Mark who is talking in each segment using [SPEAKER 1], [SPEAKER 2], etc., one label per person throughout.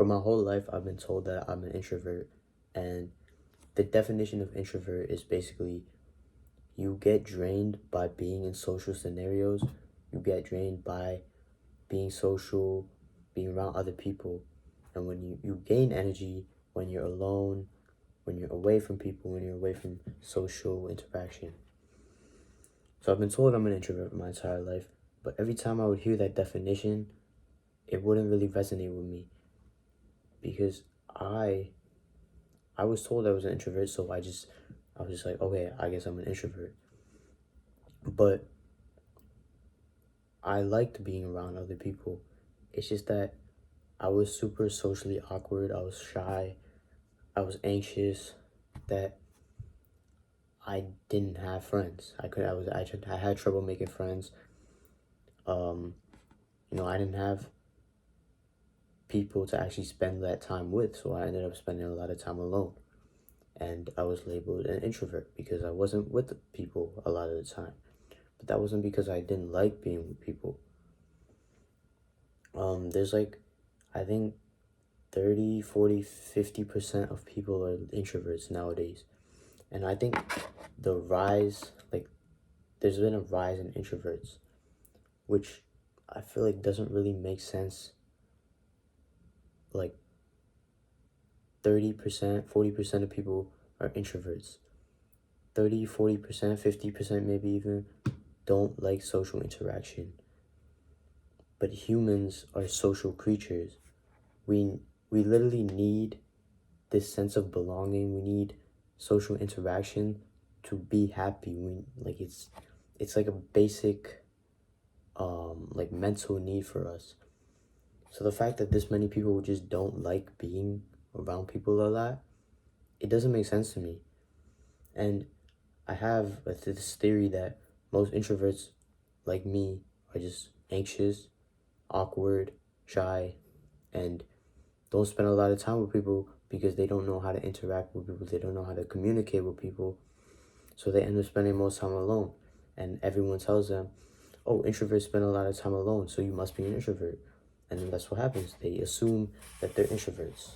[SPEAKER 1] For my whole life, I've been told that I'm an introvert, and the definition of introvert is basically you get drained by being in social scenarios, you get drained by being social, being around other people, and when you gain energy when you're alone, when you're away from people, when you're away from social interaction. So I've been told I'm an introvert my entire life, but every time I would hear that definition, it wouldn't really resonate with me because I was told I was an introvert, so I was just like, okay, I guess I'm an introvert. But I liked being around other people. It's just that I was super socially awkward. I was shy. I was anxious that I didn't have friends. I had trouble making friends. Um, I didn't have people to actually spend that time with, so I ended up spending a lot of time alone. And I was labeled an introvert because I wasn't with people a lot of the time. But that wasn't because I didn't like being with people. There's like, I think 30, 40, 50% of people are introverts nowadays. And I think the rise, like, there's been a rise in introverts, which I feel like doesn't really make sense. Like, 30%, 40% of people are introverts. 30, 40%, 50% maybe even don't like social interaction. But humans are social creatures. We literally need this sense of belonging. We need social interaction to be happy. It's like a basic like mental need for us. So the fact that this many people just don't like being around people a lot, it doesn't make sense to me. And I have this theory that most introverts like me are just anxious, awkward, shy, and don't spend a lot of time with people because they don't know how to interact with people. They don't know how to communicate with people. So they end up spending most time alone. And everyone tells them, oh, introverts spend a lot of time alone, so you must be an introvert. And then that's what happens. They assume that they're introverts.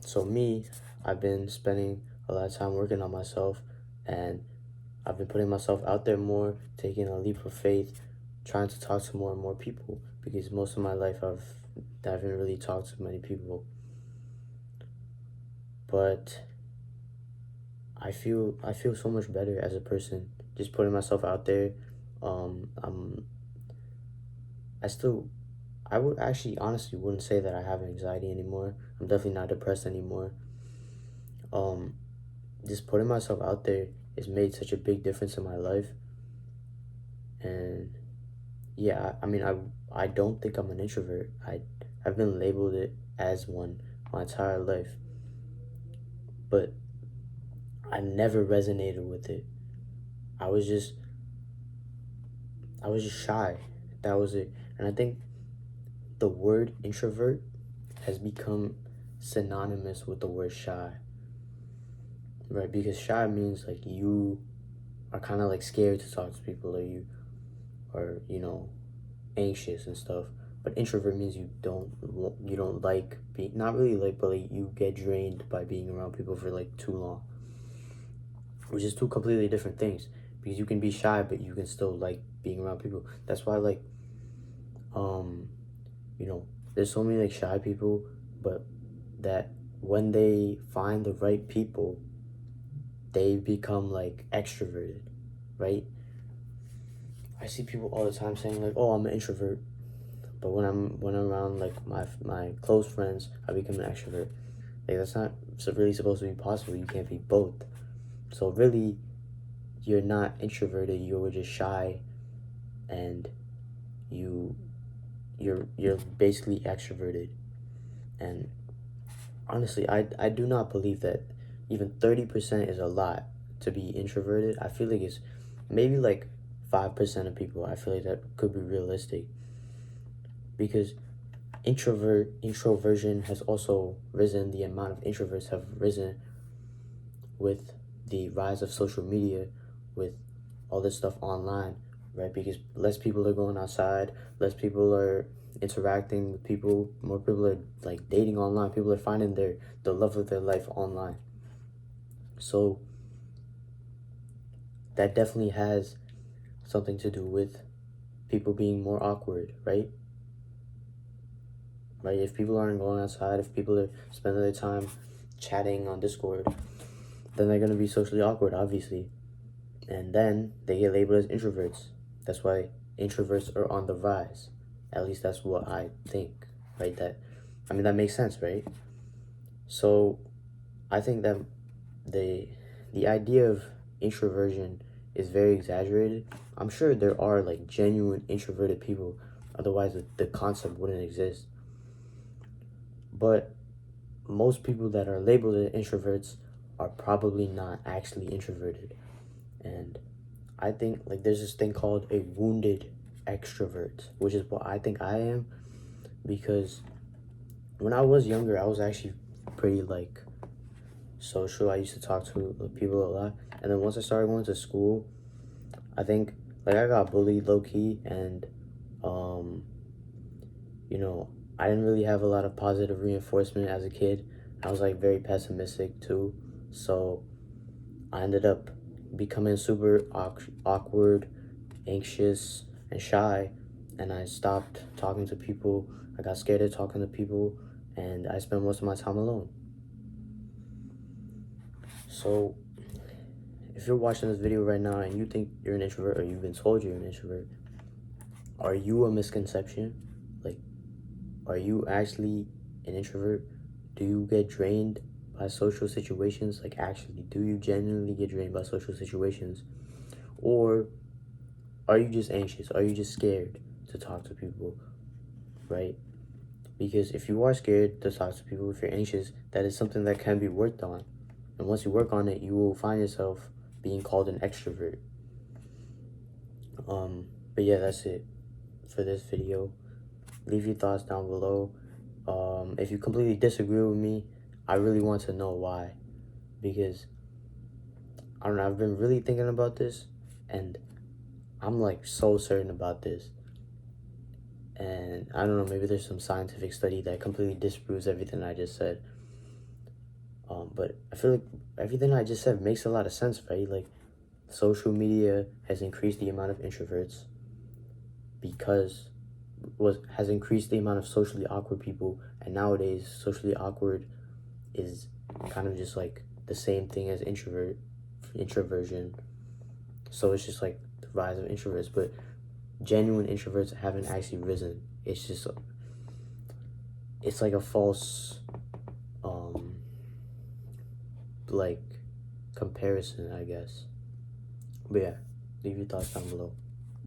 [SPEAKER 1] So me, I've been spending a lot of time working on myself, and I've been putting myself out there more, taking a leap of faith, trying to talk to more and more people, because most of my life I haven't really talked to many people. But I feel so much better as a person just putting myself out there. I'm I still I would actually honestly wouldn't say that I have anxiety anymore. I'm definitely not depressed anymore. Um just putting myself out there has made such a big difference in my life. And yeah, I mean I don't think I'm an introvert. I've been labeled it as one my entire life. But I never resonated with it. I was just shy. That was it. And I think the word introvert has become synonymous with the word shy. Right? Because shy means like you are kind of like scared to talk to people, or you are, anxious and stuff. But introvert means you don't like being, not really like, but like you get drained by being around people for like too long. Which is two completely different things. Because you can be shy, but you can still like being around people. That's why like there's so many like shy people, but that when they find the right people, they become like extroverted, right? I see people all the time saying like, "Oh, I'm an introvert," but when I'm around like my close friends, I become an extrovert. Like that's not really supposed to be possible. You can't be both. So really, you're not introverted. You're just shy, and you're basically extroverted. And honestly, I do not believe that even 30% is a lot to be introverted. I feel like it's maybe like 5% of people. I feel like that could be realistic. Because introversion has also risen, the amount of introverts have risen with the rise of social media, with all this stuff online. right? Because less people are going outside, less people are interacting with people, more people are like dating online, people are finding the love of their life online. So that definitely has something to do with people being more awkward, right? Right? If people aren't going outside, if people are spending their time chatting on Discord, then they're gonna be socially awkward, obviously. And then they get labeled as introverts. That's why introverts are on the rise. At least that's what I think, right? That makes sense, right? So I think that the the idea of introversion is very exaggerated. I'm sure there are like genuine introverted people, otherwise the concept wouldn't exist. But most people that are labeled as introverts are probably not actually introverted. And I think like there's this thing called a wounded extrovert, which is what I think I am, because when I was younger, I was actually pretty like social. I used to talk to people a lot, and then once I started going to school, I think like I got bullied low key, and um, you know, I didn't really have a lot of positive reinforcement as a kid. I was like very pessimistic too, so I ended up becoming super awkward, anxious, and shy, and I stopped talking to people. I got scared of talking to people, and I spent most of my time alone. So, if you're watching this video right now and you think you're an introvert, or you've been told you're an introvert, are you a misconception? Like, are you actually an introvert? Do you get drained by social situations? Like, actually, do you genuinely get drained by social situations? Or are you just anxious? Are you just scared to talk to people, right? Because if you are scared to talk to people, if you're anxious, that is something that can be worked on. And once you work on it, you will find yourself being called an extrovert. But yeah, that's it for this video. Leave your thoughts down below. If you completely disagree with me, I really want to know why. Because, I don't know, I've been really thinking about this, and I'm like so certain about this. And I don't know, maybe there's some scientific study that completely disproves everything I just said. But I feel like everything I just said makes a lot of sense, right? Like, social media has increased the amount of introverts because has increased the amount of socially awkward people, and nowadays socially awkward is kind of just like the same thing as introversion. So it's just like the rise of introverts, but genuine introverts haven't actually risen. It's just it's like a false like comparison, I guess. But yeah, leave your thoughts down below.